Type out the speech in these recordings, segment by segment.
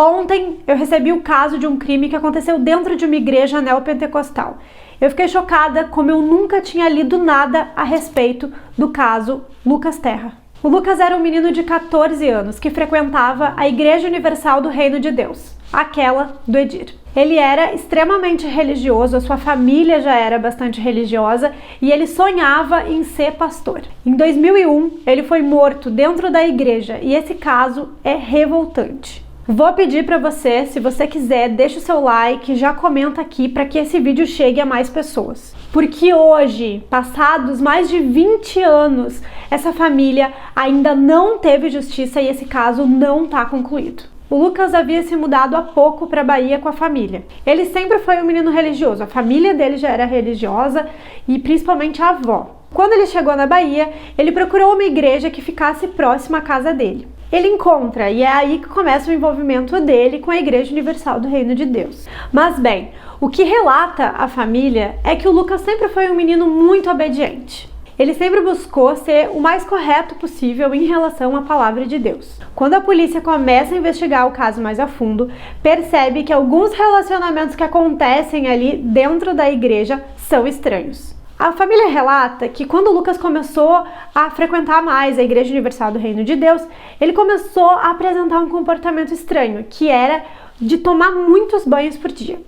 Ontem eu recebi o caso de um crime que aconteceu dentro de uma igreja neopentecostal. Eu fiquei chocada como eu nunca tinha lido nada a respeito do caso Lucas Terra. O Lucas era um menino de 14 anos que frequentava a Igreja Universal do Reino de Deus, aquela do Edir. Ele era extremamente religioso, a sua família já era bastante religiosa e ele sonhava em ser pastor. Em 2001, ele foi morto dentro da igreja e esse caso é revoltante. Vou pedir para você, se você quiser, deixa o seu like, já comenta aqui para que esse vídeo chegue a mais pessoas. Porque hoje, passados mais de 20 anos, essa família ainda não teve justiça e esse caso não está concluído. O Lucas havia se mudado há pouco para a Bahia com a família. Ele sempre foi um menino religioso, a família dele já era religiosa e principalmente a avó. Quando ele chegou na Bahia, ele procurou uma igreja que ficasse próxima à casa dele. Ele encontra, e é aí que começa o envolvimento dele com a Igreja Universal do Reino de Deus. Mas bem, o que relata a família é que o Lucas sempre foi um menino muito obediente. Ele sempre buscou ser o mais correto possível em relação à palavra de Deus. Quando a polícia começa a investigar o caso mais a fundo, percebe que alguns relacionamentos que acontecem ali dentro da igreja são estranhos. A família relata que quando o Lucas começou a frequentar mais a Igreja Universal do Reino de Deus, ele começou a apresentar um comportamento estranho, que era de tomar muitos banhos por dia.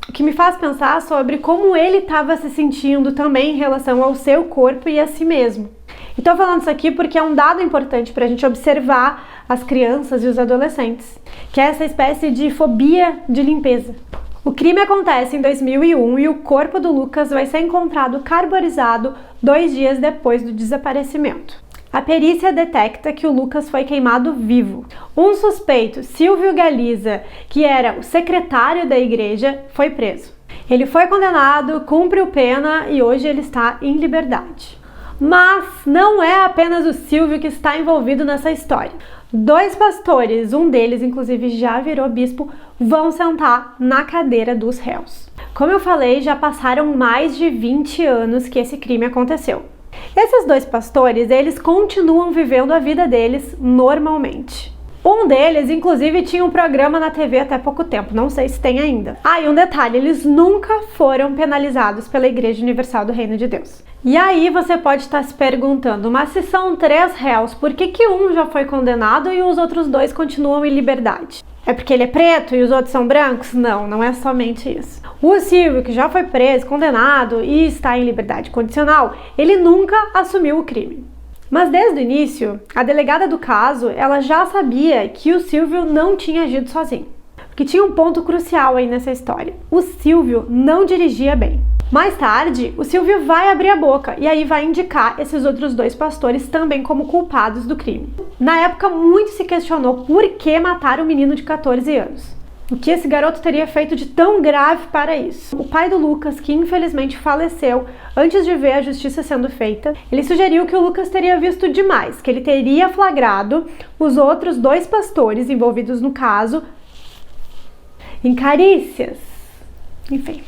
O que me faz pensar sobre como ele estava se sentindo também em relação ao seu corpo e a si mesmo. E estou falando isso aqui porque é um dado importante para a gente observar as crianças e os adolescentes, que é essa espécie de fobia de limpeza. O crime acontece em 2001 e o corpo do Lucas vai ser encontrado carbonizado 2 dias depois do desaparecimento. A perícia detecta que o Lucas foi queimado vivo. Um suspeito, Silvio Galiza, que era o secretário da igreja, foi preso. Ele foi condenado, cumpriu pena e hoje ele está em liberdade. Mas não é apenas o Silvio que está envolvido nessa história. 2 pastores, um deles inclusive já virou bispo, vão sentar na cadeira dos réus. Como eu falei, já passaram mais de 20 anos que esse crime aconteceu. Esses 2 pastores, eles continuam vivendo a vida deles normalmente. Um deles, inclusive, tinha um programa na TV até pouco tempo, não sei se tem ainda. E um detalhe, eles nunca foram penalizados pela Igreja Universal do Reino de Deus. E aí você pode estar se perguntando, mas se são 3 réus, por que um já foi condenado e os outros 2 continuam em liberdade? É porque ele é preto e os outros são brancos? Não, não é somente isso. O Silvio, que já foi preso, condenado e está em liberdade condicional, ele nunca assumiu o crime. Mas desde o início, a delegada do caso, ela já sabia que o Silvio não tinha agido sozinho. Porque tinha um ponto crucial aí nessa história. O Silvio não dirigia bem. Mais tarde, o Silvio vai abrir a boca e aí vai indicar esses outros 2 pastores também como culpados do crime. Na época, muito se questionou por que matar um menino de 14 anos. O que esse garoto teria feito de tão grave para isso? O pai do Lucas, que infelizmente faleceu antes de ver a justiça sendo feita, ele sugeriu que o Lucas teria visto demais, que ele teria flagrado os outros 2 pastores envolvidos no caso em carícias. Enfim.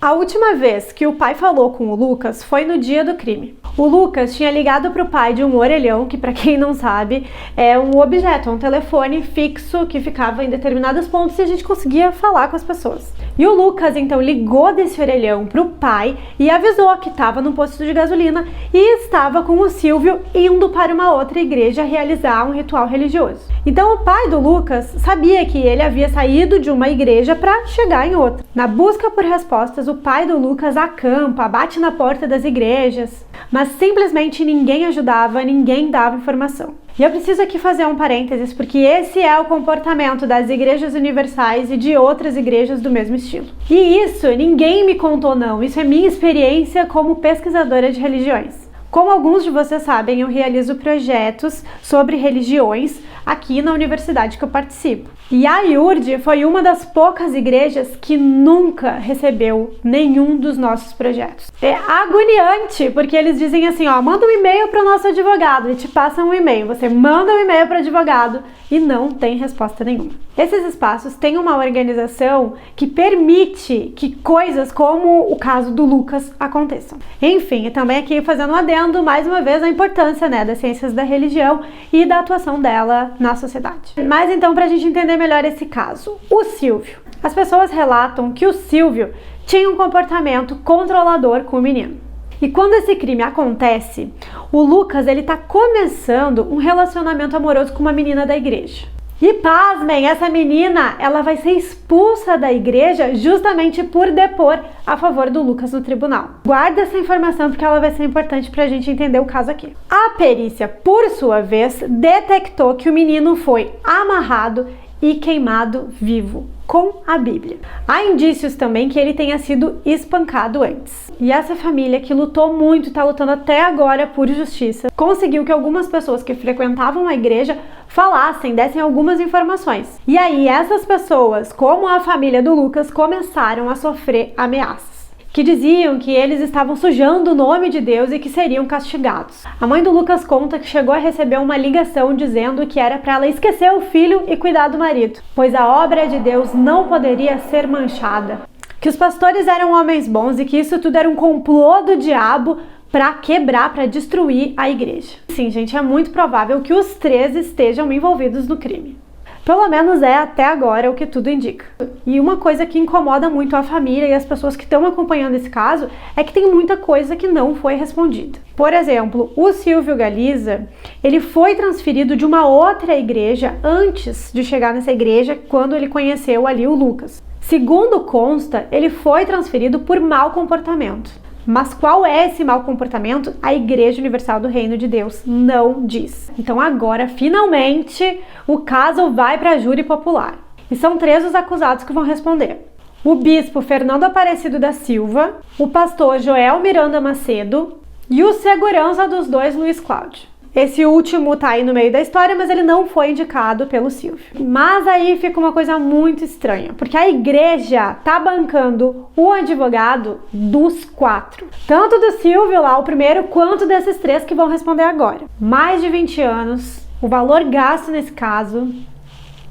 A última vez que o pai falou com o Lucas foi no dia do crime. O Lucas tinha ligado para o pai de um orelhão, que para quem não sabe é um objeto, um telefone fixo que ficava em determinados pontos e a gente conseguia falar com as pessoas. E o Lucas então ligou desse orelhão para o pai e avisou que estava no posto de gasolina e estava com o Silvio indo para uma outra igreja realizar um ritual religioso. Então o pai do Lucas sabia que ele havia saído de uma igreja para chegar em outra. Na busca por respostas, o pai do Lucas acampa, bate na porta das igrejas, mas simplesmente ninguém ajudava, ninguém dava informação. E eu preciso aqui fazer um parênteses, porque esse é o comportamento das igrejas universais e de outras igrejas do mesmo estilo. E isso ninguém me contou não, isso é minha experiência como pesquisadora de religiões. Como alguns de vocês sabem, eu realizo projetos sobre religiões aqui na universidade que eu participo. E a IURD foi uma das poucas igrejas que nunca recebeu nenhum dos nossos projetos. É agoniante, porque eles dizem assim, manda um e-mail para o nosso advogado e te passam um e-mail. Você manda um e-mail para o advogado e não tem resposta nenhuma. Esses espaços têm uma organização que permite que coisas como o caso do Lucas aconteçam. Enfim, e também aqui fazendo um adendo, vendo mais uma vez a importância, né, das ciências da religião e da atuação dela na sociedade. Mas então, para a gente entender melhor esse caso, o Silvio. As pessoas relatam que o Silvio tinha um comportamento controlador com o menino. E quando esse crime acontece, o Lucas, ele tá começando um relacionamento amoroso com uma menina da igreja. E pasmem, essa menina, ela vai ser expulsa da igreja justamente por depor a favor do Lucas no tribunal. Guarda essa informação porque ela vai ser importante pra gente entender o caso aqui. A perícia, por sua vez, detectou que o menino foi amarrado e queimado vivo com a Bíblia. Há indícios também que ele tenha sido espancado antes. E essa família, que lutou muito, está lutando até agora por justiça, conseguiu que algumas pessoas que frequentavam a igreja falassem, dessem algumas informações. E aí essas pessoas, como a família do Lucas, começaram a sofrer ameaças, que diziam que eles estavam sujando o nome de Deus e que seriam castigados. A mãe do Lucas conta que chegou a receber uma ligação dizendo que era para ela esquecer o filho e cuidar do marido, pois a obra de Deus não poderia ser manchada. Que os pastores eram homens bons e que isso tudo era um complô do diabo para quebrar, para destruir a igreja. Sim, gente, é muito provável que os três estejam envolvidos no crime. Pelo menos é até agora o que tudo indica. E uma coisa que incomoda muito a família e as pessoas que estão acompanhando esse caso é que tem muita coisa que não foi respondida. Por exemplo, o Silvio Galiza, ele foi transferido de uma outra igreja antes de chegar nessa igreja, quando ele conheceu ali o Lucas. Segundo consta, ele foi transferido por mau comportamento. Mas qual é esse mau comportamento? A Igreja Universal do Reino de Deus não diz. Então agora, finalmente, o caso vai para a júri popular. E são 3 os acusados que vão responder. O bispo Fernando Aparecido da Silva, o pastor Joel Miranda Macedo e o segurança dos 2, Luiz Cláudio. Esse último tá aí no meio da história, mas ele não foi indicado pelo Silvio. Mas aí fica uma coisa muito estranha, porque a igreja tá bancando o advogado dos 4. Tanto do Silvio lá, o primeiro, quanto desses 3 que vão responder agora. Mais de 20 anos, o valor gasto nesse caso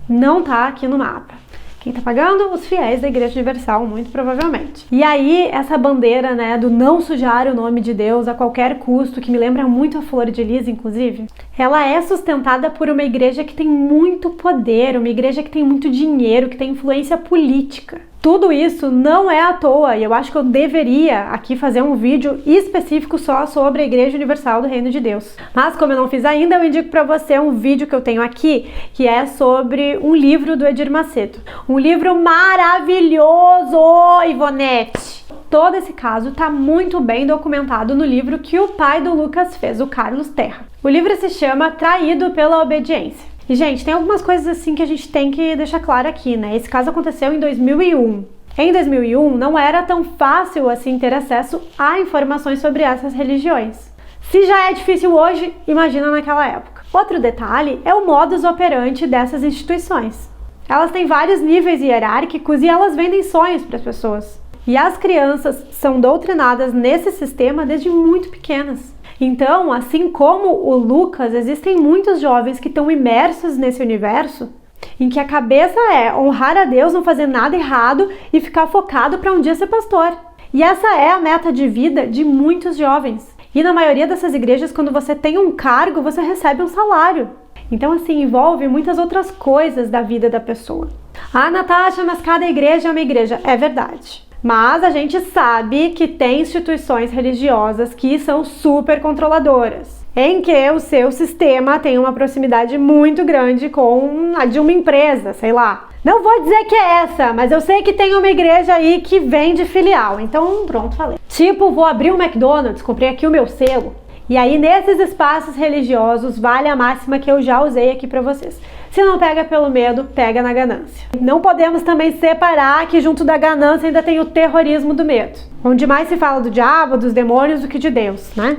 não tá aqui no mapa. Quem tá pagando? Os fiéis da Igreja Universal, muito provavelmente. E aí, essa bandeira, né, do não sujar o nome de Deus a qualquer custo, que me lembra muito a Flor de Lis, inclusive, ela é sustentada por uma igreja que tem muito poder, uma igreja que tem muito dinheiro, que tem influência política. Tudo isso não é à toa, e eu acho que eu deveria aqui fazer um vídeo específico só sobre a Igreja Universal do Reino de Deus. Mas como eu não fiz ainda, eu indico para você um vídeo que eu tenho aqui, que é sobre um livro do Edir Macedo. Um livro maravilhoso, Ivonete! Todo esse caso está muito bem documentado no livro que o pai do Lucas fez, o Carlos Terra. O livro se chama Traído pela Obediência. E, gente, tem algumas coisas assim que a gente tem que deixar claro aqui, né? Esse caso aconteceu em 2001. Em 2001, não era tão fácil assim ter acesso a informações sobre essas religiões. Se já é difícil hoje, imagina naquela época. Outro detalhe é o modus operandi dessas instituições. Elas têm vários níveis hierárquicos e elas vendem sonhos para as pessoas. E as crianças são doutrinadas nesse sistema desde muito pequenas. Então, assim como o Lucas, existem muitos jovens que estão imersos nesse universo em que a cabeça é honrar a Deus, não fazer nada errado e ficar focado para um dia ser pastor. E essa é a meta de vida de muitos jovens. E na maioria dessas igrejas, quando você tem um cargo, você recebe um salário. Então, assim, envolve muitas outras coisas da vida da pessoa. Ah, Natasha, mas cada igreja é uma igreja. É verdade. Mas a gente sabe que tem instituições religiosas que são super controladoras, em que o seu sistema tem uma proximidade muito grande com a de uma empresa, sei lá. Não vou dizer que é essa, mas eu sei que tem uma igreja aí que vende filial, então pronto, falei. Tipo, vou abrir um McDonald's, comprei aqui o meu selo. E aí, nesses espaços religiosos, vale a máxima que eu já usei aqui pra vocês. Se não pega pelo medo, pega na ganância. Não podemos também separar que junto da ganância ainda tem o terrorismo do medo, onde mais se fala do diabo, dos demônios do que de Deus, né?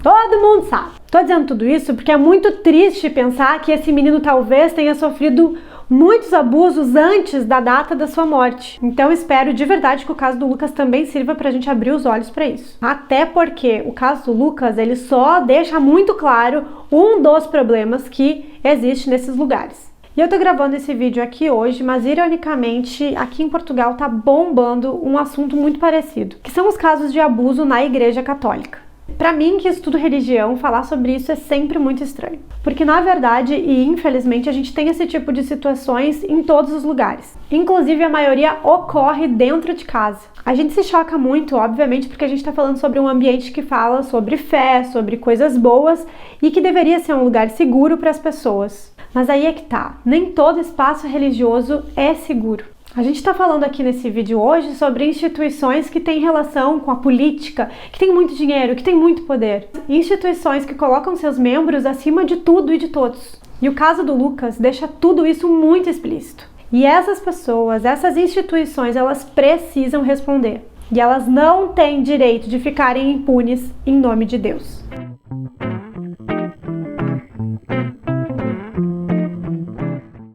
Todo mundo sabe. Tô dizendo tudo isso porque é muito triste pensar que esse menino talvez tenha sofrido muitos abusos antes da data da sua morte. Então espero de verdade que o caso do Lucas também sirva pra gente abrir os olhos para isso. Até porque o caso do Lucas, ele só deixa muito claro um dos problemas que existe nesses lugares. E eu tô gravando esse vídeo aqui hoje, mas ironicamente aqui em Portugal tá bombando um assunto muito parecido, que são os casos de abuso na Igreja Católica. Para mim, que estudo religião, falar sobre isso é sempre muito estranho. Porque na verdade, e infelizmente, a gente tem esse tipo de situações em todos os lugares. Inclusive, a maioria ocorre dentro de casa. A gente se choca muito, obviamente, porque a gente está falando sobre um ambiente que fala sobre fé, sobre coisas boas e que deveria ser um lugar seguro para as pessoas. Mas aí é que tá, nem todo espaço religioso é seguro. A gente está falando aqui nesse vídeo hoje sobre instituições que têm relação com a política, que têm muito dinheiro, que têm muito poder. Instituições que colocam seus membros acima de tudo e de todos. E o caso do Lucas deixa tudo isso muito explícito. E essas pessoas, essas instituições, elas precisam responder. E elas não têm direito de ficarem impunes em nome de Deus.